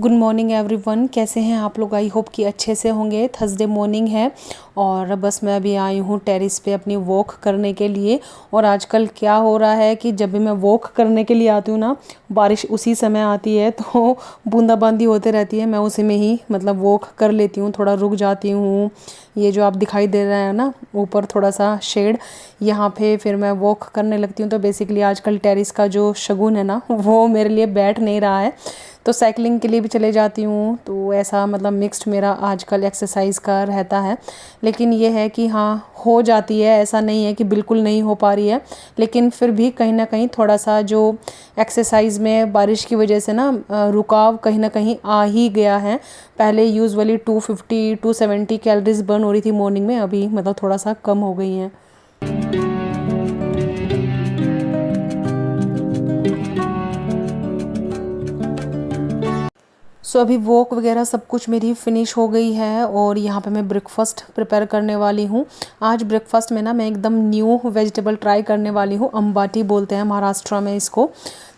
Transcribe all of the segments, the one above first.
Good morning everyone, कैसे हैं आप लोग। आई होप कि अच्छे से होंगे। थर्सडे मॉर्निंग है और बस मैं अभी आई हूँ टेरेस पे अपनी वॉक करने के लिए। और आजकल क्या हो रहा है कि जब भी मैं वॉक करने के लिए आती हूँ ना, बारिश उसी समय आती है तो बूंदाबांदी होते रहती है। मैं उसी में ही मतलब वॉक कर लेती हूँ, थोड़ा रुक जाती हूँ। ये जो आप दिखाई दे रहा है ना ऊपर थोड़ा सा शेड, यहाँ पे फिर मैं वॉक करने लगती हूँ। तो बेसिकली आजकल टेरेस का जो शगुन है ना वो मेरे लिए बैठ नहीं रहा है, तो साइकिलिंग के लिए भी चले जाती हूँ। तो ऐसा मतलब मिक्स्ड मेरा आजकल एक्सरसाइज का रहता है। लेकिन ये है कि हाँ हो जाती है, ऐसा नहीं है कि बिल्कुल नहीं हो पा रही है। लेकिन फिर भी कहीं ना कहीं थोड़ा सा जो एक्सरसाइज में बारिश की वजह से ना रुकाव कहीं ना कहीं आ ही गया है। पहले यूजुअली 250 270 कैलोरीज बर्न हो रही थी मॉर्निंग में, अभी मतलब थोड़ा सा कम हो गई हैं। सो अभी वॉक वगैरह सब कुछ मेरी फ़िनिश हो गई है और यहाँ पे मैं ब्रेकफास्ट प्रिपेयर करने वाली हूँ। आज ब्रेकफास्ट में ना मैं एकदम न्यू वेजिटेबल ट्राई करने वाली हूँ। अम्बाटी बोलते हैं महाराष्ट्र में इसको।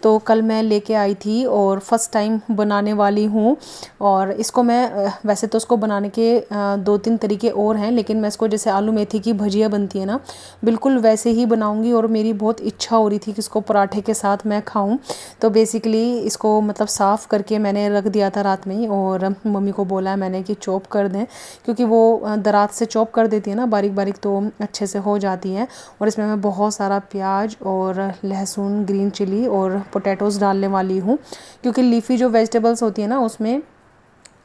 तो कल मैं लेके आई थी और फर्स्ट टाइम बनाने वाली हूँ। और इसको मैं वैसे तो उसको बनाने के 2-3 तरीके और हैं, लेकिन मैं इसको जैसे आलू मेथी की भजिया बनती है ना, बिल्कुल वैसे ही बनाऊँगी। और मेरी बहुत इच्छा हो रही थी कि इसको पराठे के साथ मैं खाऊँ। तो बेसिकली इसको मतलब साफ़ करके मैंने रख दिया था रात में ही, और मम्मी को बोला है मैंने कि चॉप कर दें, क्योंकि वो दरात से चॉप कर देती है ना बारीक बारीक, तो अच्छे से हो जाती है। और इसमें मैं बहुत सारा प्याज और लहसुन, ग्रीन चिली और पोटैटोज़ डालने वाली हूँ, क्योंकि लीफी जो वेजिटेबल्स होती है ना उसमें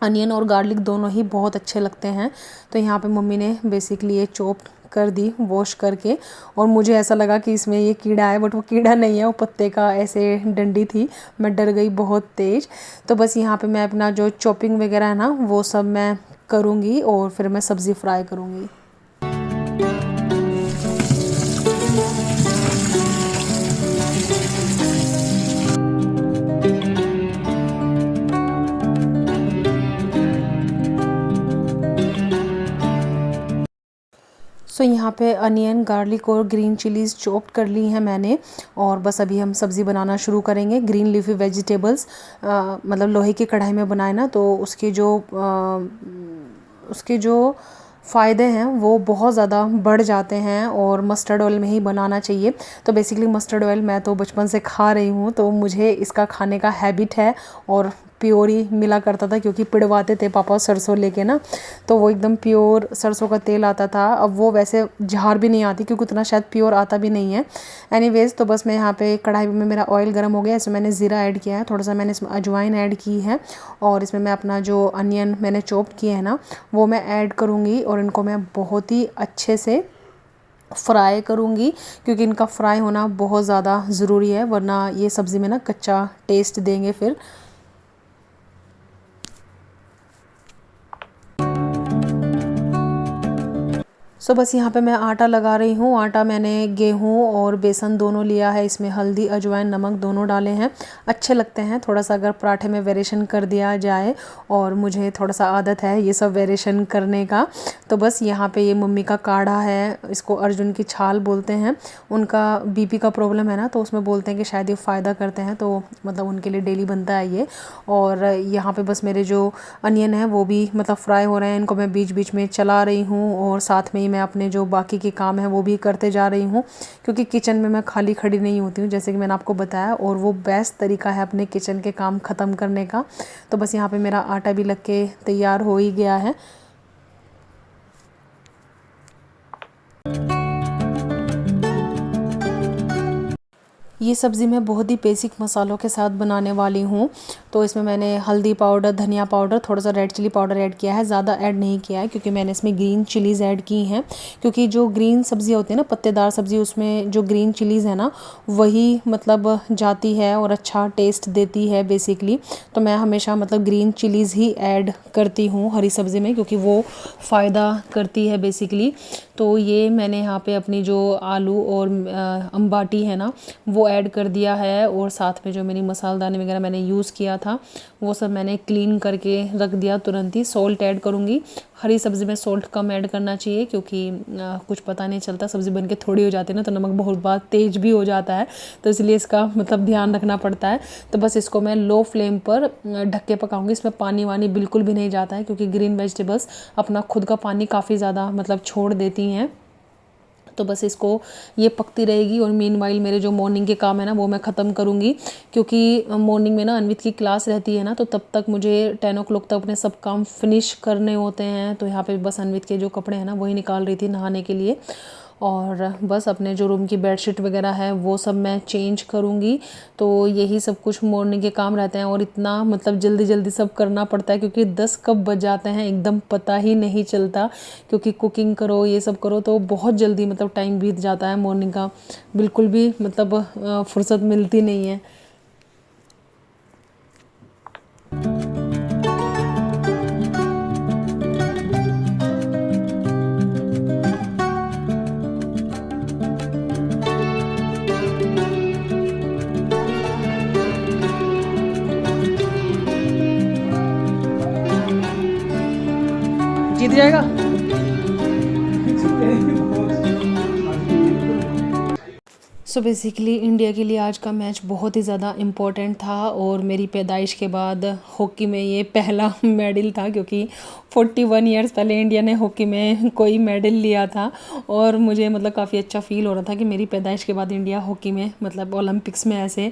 अनियन और गार्लिक दोनों ही बहुत अच्छे लगते हैं। तो यहाँ पे मम्मी ने बेसिकली ये चॉप कर दी वॉश करके। और मुझे ऐसा लगा कि इसमें ये कीड़ा है, बट वो कीड़ा नहीं है, वो पत्ते का ऐसे डंडी थी। मैं डर गई बहुत तेज़। तो बस यहाँ पे मैं अपना जो चॉपिंग वगैरह है ना वो सब मैं करूँगी और फिर मैं सब्ज़ी फ्राई करूँगी। सो यहाँ पे अनियन, गार्लिक और ग्रीन चिलीज़ चॉप कर ली हैं मैंने। और बस अभी हम सब्ज़ी बनाना शुरू करेंगे। ग्रीन लीफी वेजिटेबल्स मतलब लोहे की कढ़ाई में बनाए ना, तो उसके जो फ़ायदे हैं वो बहुत ज़्यादा बढ़ जाते हैं। और मस्टर्ड ऑयल में ही बनाना चाहिए। तो बेसिकली मस्टर्ड ऑयल मैं तो बचपन से खा रही हूँ, तो मुझे इसका खाने का हैबिट है। और प्योर ही मिला करता था, क्योंकि पिड़वाते थे पापा सरसों लेके ना, तो वो एकदम प्योर सरसों का तेल आता था। अब वो वैसे झार भी नहीं आती, क्योंकि उतना शायद प्योर आता भी नहीं है। एनीवेज, तो बस मैं यहाँ पे कढ़ाई में मेरा ऑयल गर्म हो गया, इसमें मैंने ज़ीरा ऐड किया है, थोड़ा सा मैंने इसमें अजवाइन ऐड की है। और इसमें मैं अपना जो अनियन मैंने चॉप किए हैं ना वो मैं ऐड करूँगी। और इनको मैं बहुत ही अच्छे से फ्राई करूँगी, क्योंकि इनका फ्राई होना बहुत ज़्यादा ज़रूरी है, वरना ये सब्ज़ी में ना कच्चा टेस्ट देंगे फिर। सो बस यहाँ पे मैं आटा लगा रही हूँ। आटा मैंने गेहूँ और बेसन दोनों लिया है। इसमें हल्दी, अजवाइन, नमक दोनों डाले हैं। अच्छे लगते हैं थोड़ा सा अगर पराठे में वेरिएशन कर दिया जाए, और मुझे थोड़ा सा आदत है ये सब वेरिएशन करने का। तो बस यहाँ पे ये मम्मी का काढ़ा है, इसको अर्जुन की छाल बोलते हैं। उनका बीपी का प्रॉब्लम है ना, तो उसमें बोलते हैं कि शायद ये फ़ायदा करते हैं, तो मतलब उनके लिए डेली बनता है ये। और यहाँ पे बस मेरे जो अनियन है वो भी मतलब फ्राई हो रहे हैं, इनको मैं बीच बीच में चला रही हूँ। और साथ में ही मैं अपने जो बाकी के काम है वो भी करते जा रही हूँ, क्योंकि किचन में मैं खाली खड़ी नहीं होती हूँ, जैसे कि मैंने आपको बताया। और वो बेस्ट तरीका है अपने किचन के काम ख़त्म करने का। तो बस यहाँ पे मेरा आटा भी लग के तैयार हो ही गया है। ये सब्ज़ी मैं बहुत ही बेसिक मसालों के साथ बनाने वाली हूँ। तो इसमें मैंने हल्दी पाउडर, धनिया पाउडर, थोड़ा सा रेड चिली पाउडर ऐड किया है। ज़्यादा ऐड नहीं किया है, क्योंकि मैंने इसमें ग्रीन चिलीज़ ऐड की हैं। क्योंकि जो ग्रीन सब्ज़ी होती है ना, पत्तेदार सब्ज़ी, उसमें जो ग्रीन चिलीज़ है ना वही मतलब जाती है और अच्छा टेस्ट देती है बेसिकली। तो मैं हमेशा मतलब ग्रीन चिलीज़ ही ऐड करती हूँ हरी सब्ज़ी में, क्योंकि वो फ़ायदा करती है बेसिकली। तो ये मैंने यहाँ पे अपनी जो आलू और अम्बाटी है ना वो ऐड कर दिया है और साथ में जो मेरी मसालदानी वगैरह मैंने यूज़ किया था वो सब मैंने क्लीन करके रख दिया तुरंत ही। सॉल्ट ऐड करूँगी। हरी सब्ज़ी में सॉल्ट कम ऐड करना चाहिए क्योंकि कुछ पता नहीं चलता, सब्ज़ी बन के थोड़ी हो जाती है ना तो नमक बहुत बार तेज़ भी हो जाता है, तो इसलिए इसका मतलब ध्यान रखना पड़ता है। तो बस इसको मैं लो फ्लेम पर ढक के पकाऊंगी। इसमें पानी वानी बिल्कुल भी नहीं जाता है क्योंकि ग्रीन वेजिटेबल्स अपना खुद का पानी काफ़ी ज़्यादा मतलब छोड़ देती हैं। तो बस इसको ये पकती रहेगी और मीनवाइल मेरे जो मॉर्निंग के काम है ना वो मैं ख़त्म करूँगी क्योंकि मॉर्निंग में ना अन्वित की क्लास रहती है ना, तो तब तक मुझे 10 o'clock तक अपने सब काम फिनिश करने होते हैं। तो यहाँ पे बस अन्वित के जो कपड़े हैं ना वही निकाल रही थी नहाने के लिए, और बस अपने जो रूम की बेडशीट वगैरह है वो सब मैं चेंज करूँगी। तो यही सब कुछ मॉर्निंग के काम रहते हैं और इतना मतलब जल्दी जल्दी सब करना पड़ता है क्योंकि 10 कब बज जाते हैं एकदम पता ही नहीं चलता, क्योंकि कुकिंग करो ये सब करो तो बहुत जल्दी मतलब टाइम बीत जाता है मॉर्निंग का, बिल्कुल भी मतलब फुर्सत मिलती नहीं है। जीत जाएगा। सो बेसिकली इंडिया के लिए आज का मैच बहुत ही ज़्यादा इम्पोर्टेंट था और मेरी पैदाइश के बाद हॉकी में ये पहला मेडल था क्योंकि 41 ईयर्स पहले इंडिया ने हॉकी में कोई मेडल लिया था। और मुझे मतलब काफ़ी अच्छा फील हो रहा था कि मेरी पैदाइश के बाद इंडिया हॉकी में मतलब ओलंपिक्स में ऐसे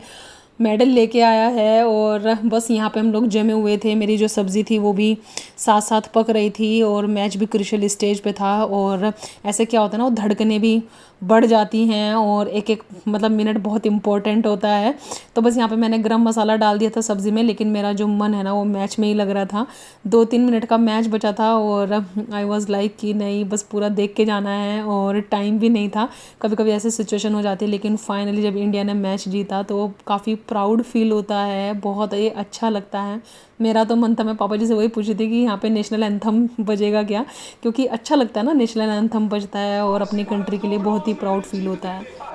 मेडल लेके आया है। और बस यहाँ पे हम लोग जमे हुए थे, मेरी जो सब्ज़ी थी वो भी साथ साथ पक रही थी और मैच भी क्रूशियल स्टेज पे था। और ऐसे क्या होता है ना, वो धड़कनें भी बढ़ जाती हैं और एक एक मतलब मिनट बहुत इंपॉर्टेंट होता है। तो बस यहाँ पे मैंने गरम मसाला डाल दिया था सब्ज़ी में, लेकिन मेरा जो मन है ना वो मैच में ही लग रहा था। 2-3 मिनट का मैच बचा था और आई वॉज लाइक कि नहीं बस पूरा देख के जाना है, और टाइम भी नहीं था। कभी कभी ऐसी सिचुएशन हो जाती है, लेकिन फाइनली जब इंडिया ने मैच जीता तो काफ़ी प्राउड फील होता है, बहुत ही अच्छा लगता है। मेरा तो मन था, मैं पापा जी से वही पूछी थी कि यहाँ पे नेशनल एंथम बजेगा क्या, क्योंकि अच्छा लगता है ना नेशनल एंथम बजता है और अपनी कंट्री के लिए बहुत ही प्राउड फील होता है।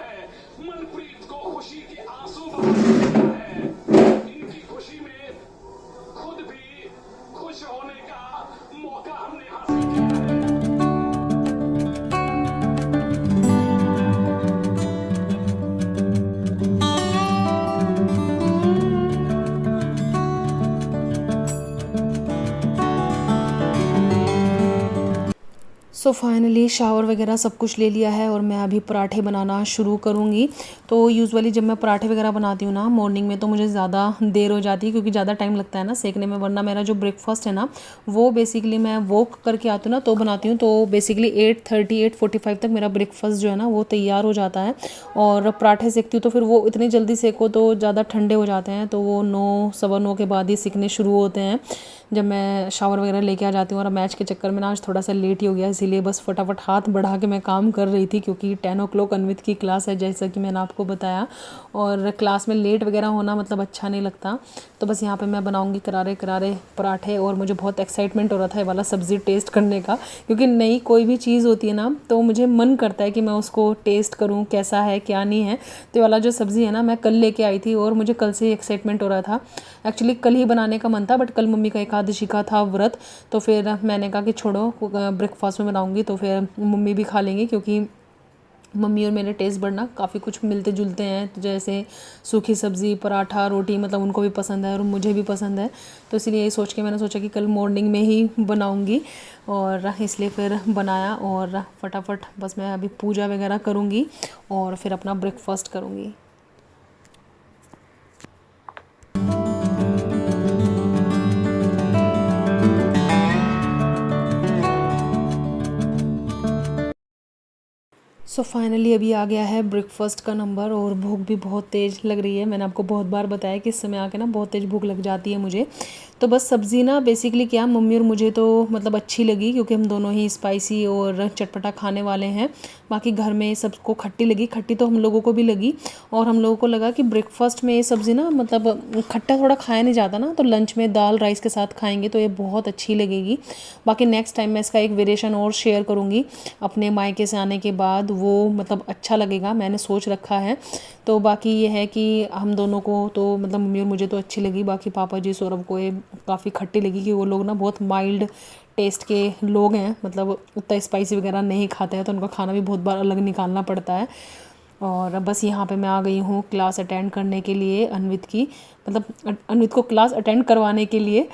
सो फाइनली शावर वगैरह सब कुछ ले लिया है और मैं अभी पराठे बनाना शुरू करूँगी। तो यूजुअली जब मैं पराठे वगैरह बनाती हूँ ना मॉर्निंग में तो मुझे ज़्यादा देर हो जाती है क्योंकि ज़्यादा टाइम लगता है ना सेकने में, वरना मेरा जो ब्रेकफास्ट है ना वो बेसिकली मैं वॉक करके आती हूँ ना तो बनाती हूँ। तो बेसिकली 8:30 8:45 तक मेरा ब्रेकफास्ट जो है ना वो तैयार हो जाता है। और पराठे सेकती हूँ तो फिर वो इतनी जल्दी सेको तो ज़्यादा ठंडे हो जाते हैं, तो वो 9 सवा 9 के बाद ही सिकने शुरू होते हैं जब मैं शावर वगैरह लेके आ जाती हूँ। और मैच के चक्कर में ना आज थोड़ा सा लेट ही हो गया, इसीलिए बस फटाफट हाथ बढ़ा के मैं काम कर रही थी क्योंकि 10 o'clock अन्वित की क्लास है जैसा कि मैंने आपको बताया, और क्लास में लेट वगैरह होना मतलब अच्छा नहीं लगता। तो बस यहाँ पे मैं बनाऊँगी करारे करारे पराठे और मुझे बहुत एक्साइटमेंट हो रहा था ये वाला सब्ज़ी टेस्ट करने का, क्योंकि नई कोई भी चीज़ होती है ना तो मुझे मन करता है कि मैं उसको टेस्ट करूँ कैसा है क्या नहीं है। तो ये वाला जो सब्ज़ी है ना मैं कल लेके आई थी और मुझे कल से ही एक्साइटमेंट हो रहा था। एक्चुअली कल ही बनाने का मन था बट कल मम्मी का एकादशी का था व्रत, तो फिर मैंने कहा कि छोड़ो ब्रेकफास्ट में बनाऊंगी तो फिर मम्मी भी खा लेंगे, क्योंकि मम्मी और मेरे टेस्ट बढ़ना काफ़ी कुछ मिलते जुलते हैं। तो जैसे सूखी सब्ज़ी पराठा रोटी मतलब उनको भी पसंद है और मुझे भी पसंद है, तो इसलिए ये सोच के मैंने सोचा कि कल मॉर्निंग में ही बनाऊंगी और इसलिए फिर बनाया। और फटाफट बस मैं अभी पूजा वगैरह करूँगी और फिर अपना ब्रेकफास्ट करूँगी। सो फाइनली अभी आ गया है ब्रेकफास्ट का नंबर और भूख भी बहुत तेज़ लग रही है। मैंने आपको बहुत बार बताया कि इस समय आके ना बहुत तेज़ भूख लग जाती है मुझे। तो बस सब्ज़ी ना बेसिकली क्या मम्मी और मुझे तो मतलब अच्छी लगी क्योंकि हम दोनों ही स्पाइसी और चटपटा खाने वाले हैं। बाकी घर में सबको खट्टी लगी, खट्टी तो हम लोगों को भी लगी, और हम लोगों को लगा कि ब्रेकफास्ट में ये सब्ज़ी ना मतलब खट्टा थोड़ा खाया नहीं जाता ना, तो लंच में दाल राइस के साथ खाएंगे तो ये बहुत अच्छी लगेगी। बाकी नेक्स्ट टाइम मैं इसका एक वेरिएशन और शेयर करूँगी अपने मायके से आने के बाद, वो मतलब अच्छा लगेगा, मैंने सोच रखा है। तो बाकी ये है कि हम दोनों को तो मतलब मम्मी और मुझे तो अच्छी लगी, बाकी पापा जी सौरभ को ये काफ़ी खट्टी लगी कि वो लोग ना बहुत माइल्ड टेस्ट के लोग हैं, मतलब उतना स्पाइसी वगैरह नहीं खाते हैं, तो उनका खाना भी बहुत बार अलग निकालना पड़ता है। और बस यहाँ पे मैं आ गई हूँ क्लास अटेंड करने के लिए अन्वित की, मतलब अन्वित को क्लास अटेंड करवाने के लिए।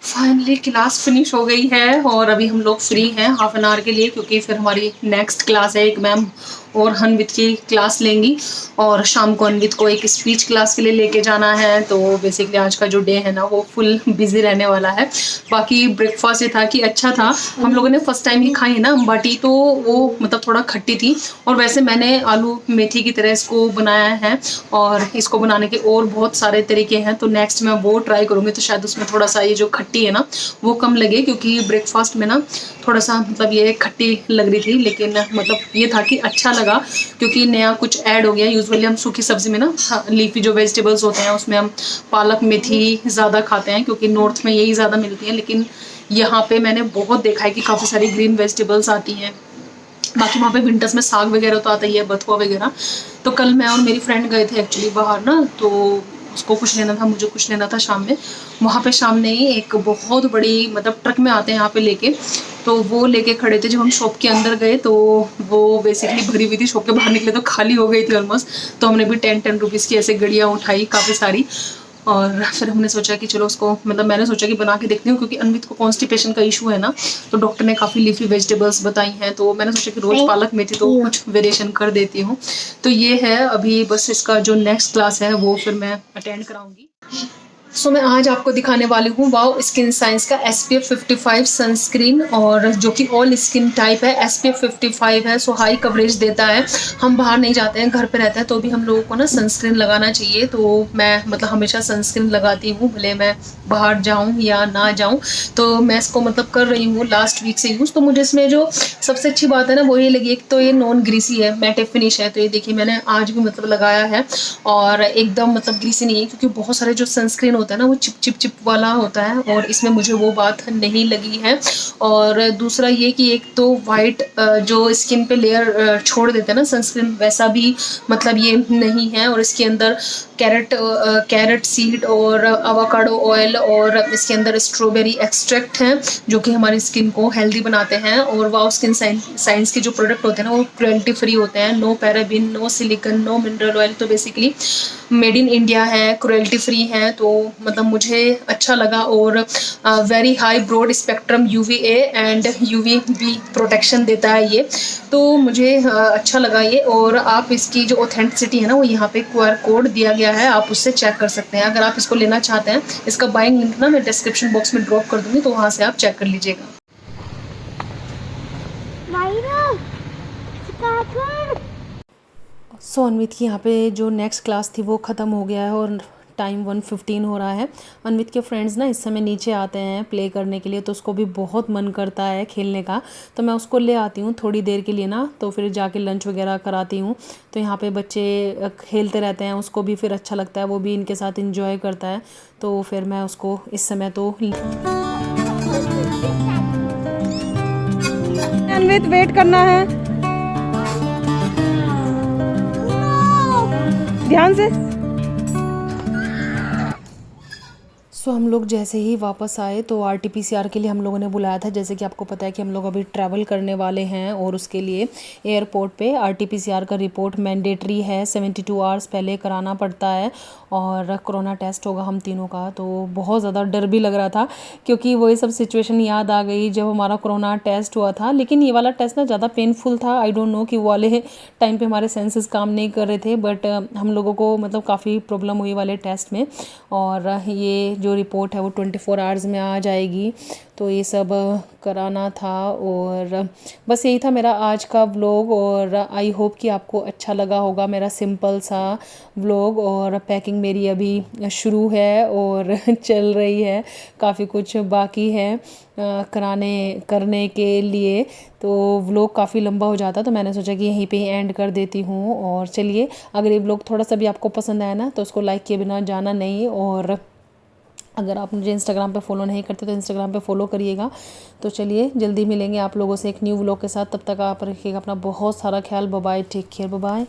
फाइनली क्लास फिनिश हो गई है और अभी हम लोग फ्री हैं हाफ एन आवर के लिए, क्योंकि फिर हमारी नेक्स्ट क्लास है, एक मैम और अन्वित की क्लास लेंगी और शाम को अन्वित को एक स्पीच क्लास के लिए लेके जाना है। तो बेसिकली आज का जो डे है ना वो फुल बिजी रहने वाला है। बाकी ब्रेकफास्ट ये था कि अच्छा था, हम लोगों ने फर्स्ट टाइम ही खाई है ना अम्बाटी, तो वो मतलब थोड़ा खट्टी थी, और वैसे मैंने आलू मेथी की तरह इसको बनाया है और इसको बनाने के और बहुत सारे तरीके हैं, तो नेक्स्ट मैं वो ट्राई करूँगी, तो शायद उसमें थोड़ा सा ये जो खट्टी है ना वो कम लगे, क्योंकि ब्रेकफास्ट में ना थोड़ा सा मतलब ये खट्टी लग रही थी, लेकिन मतलब ये था कि अच्छा लगा क्योंकि नया कुछ ऐड हो गया। यूजुअली हम सूखी सब्जी में ना लीफी जो वेजिटेबल्स होते हैं उसमें हम पालक मेथी ज़्यादा खाते हैं, क्योंकि नॉर्थ में यही ज़्यादा मिलती है, लेकिन यहाँ पे मैंने बहुत देखा है कि काफ़ी सारी ग्रीन वेजिटेबल्स आती हैं। बाकी वहाँ पे विंटर्स में साग वगैरह तो आता ही है, बथुआ वगैरह। तो कल मैं और मेरी फ्रेंड गए थे एक्चुअली बाहर ना, तो उसको कुछ लेना था, मुझे कुछ लेना था शाम में। वहाँ पे सामने ही एक बहुत बड़ी मतलब ट्रक में आते हैं यहाँ पे लेके, तो वो लेके खड़े थे। जब हम शॉप के अंदर गए तो वो बेसिकली भरी हुई थी, शॉप के बाहर निकले तो खाली हो गई थी ऑलमोस्ट। तो हमने भी 10-10 रुपीज़ की ऐसे गड़ियाँ उठाई काफ़ी सारी, और फिर हमने सोचा कि चलो उसको मतलब मैंने सोचा कि बना के देखती हूँ, क्योंकि अन्वित को कॉन्स्टिपेशन का इशू है ना, तो डॉक्टर ने काफ़ी लीफी वेजिटेबल्स बताई हैं, तो मैंने सोचा कि रोज़ पालक मेथी तो कुछ वेरिएशन कर देती हूँ। तो ये है अभी बस इसका जो नेक्स्ट क्लास है वो फिर मैं अटेंड कराऊंगी। सो मैं आज आपको दिखाने वाली हूँ वाओ स्किन साइंस का SPF 55 सनस्क्रीन, और जो कि ऑल स्किन टाइप है। SPF 55 है, सो हाई कवरेज देता है। हम बाहर नहीं जाते हैं, घर पे रहते हैं, तो भी हम लोगों को ना सनस्क्रीन लगाना चाहिए। तो मैं मतलब हमेशा सनस्क्रीन लगाती हूँ, भले मैं बाहर जाऊँ या ना जाऊँ। तो मैं इसको मतलब कर रही हूँ लास्ट वीक से यूज़। तो मुझे इसमें जो सबसे अच्छी बात है ना वो ये लगी, एक तो ये नॉन ग्रीसी है, मैटे फिनिश है। तो ये देखिए मैंने आज भी मतलब लगाया है और एकदम मतलब ग्रीसी नहीं है, क्योंकि बहुत सारे जो सनस्क्रीन होता है ना वो चिप चिप चिप वाला होता है, और इसमें मुझे वो बात नहीं लगी है। और दूसरा ये कि एक तो वाइट जो स्किन पे लेयर छोड़ देते हैं ना सनस्क्रीन, वैसा भी मतलब ये नहीं है। और इसके अंदर कैरेट सीड और अवाकाडो ऑयल, और इसके अंदर स्ट्रॉबेरी एक्सट्रैक्ट हैं जो कि हमारी स्किन को हेल्दी बनाते हैं। और वाओ स्किन साइंस के जो प्रोडक्ट होते हैं ना वो क्रुएल्टी फ्री होते हैं, no paraben, no silicon, no mineral oil. तो बेसिकली मेड इन इंडिया है, क्रुएल्टी फ्री है, तो मतलब मुझे अच्छा लगा। और very high broad spectrum UVA and UVB protection देता है ये, तो मुझे अच्छा लगा ये। और आप इसकी जो ऑथेंटिसिटी है ना वो यहाँ पे QR कोड दिया गया है, आप उससे चेक कर सकते हैं। अगर आप इसको लेना चाहते हैं, इसका बाइंग लिंक ना मैं डिस्क्रिप्शन बॉक्स में ड्रॉप कर दूँगी, तो वहाँ से आप चेक कर लीजिएगा। सो अन्वित की यहाँ पे जो नेक्स्ट क्लास थी वो ख़त्म हो गया है और टाइम 1:15 हो रहा है। अन्वित के फ्रेंड्स ना इस समय नीचे आते हैं प्ले करने के लिए, तो उसको भी बहुत मन करता है खेलने का, तो मैं उसको ले आती हूँ थोड़ी देर के लिए ना, तो फिर जाके लंच वगैरह कराती हूँ। तो यहाँ पे बच्चे खेलते रहते हैं, उसको भी फिर अच्छा लगता है, वो भी इनके साथ इंजॉय करता है। तो फिर मैं उसको इस समय तो अन्वित वेट करना है, ध्यान से। सो हम लोग जैसे ही वापस आए तो RT-PCR के लिए हम लोगों ने बुलाया था। जैसे कि आपको पता है कि हम लोग अभी ट्रैवल करने वाले हैं, और उसके लिए एयरपोर्ट पे RT-PCR का रिपोर्ट मैंडेटरी है, 72 आवर्स पहले कराना पड़ता है, और कोरोना टेस्ट होगा हम तीनों का। तो बहुत ज़्यादा डर भी लग रहा था, क्योंकि वही सब सिचुएशन याद आ गई जब हमारा कोरोना टेस्ट हुआ था। लेकिन ये वाला टेस्ट ना ज़्यादा पेनफुल था, आई डोंट नो कि वो वाले टाइम पे हमारे सेंसेस काम नहीं कर रहे थे, बट हम लोगों को मतलब काफ़ी प्रॉब्लम हुई वाले टेस्ट में। और ये जो रिपोर्ट है वो 24 आवर्स में आ जाएगी, तो ये सब कराना था। और बस यही था मेरा आज का व्लॉग, और आई होप कि आपको अच्छा लगा होगा मेरा सिंपल सा व्लॉग। और पैकिंग मेरी अभी शुरू है और चल रही है, काफ़ी कुछ बाकी है करने के लिए। तो व्लॉग काफ़ी लंबा हो जाता, तो मैंने सोचा कि यहीं पे ही एंड कर देती हूँ। और चलिए, अगर ये व्लॉग थोड़ा सा भी आपको पसंद आया ना तो उसको लाइक किए बिना जाना नहीं, और अगर आप मुझे इंस्टाग्राम पे फॉलो नहीं करते तो इंस्टाग्राम पे फॉलो करिएगा। तो चलिए जल्दी मिलेंगे आप लोगों से एक न्यू व्लॉग के साथ। तब तक आप रखिएगा अपना बहुत सारा ख्याल। Bye bye, take care, bye bye.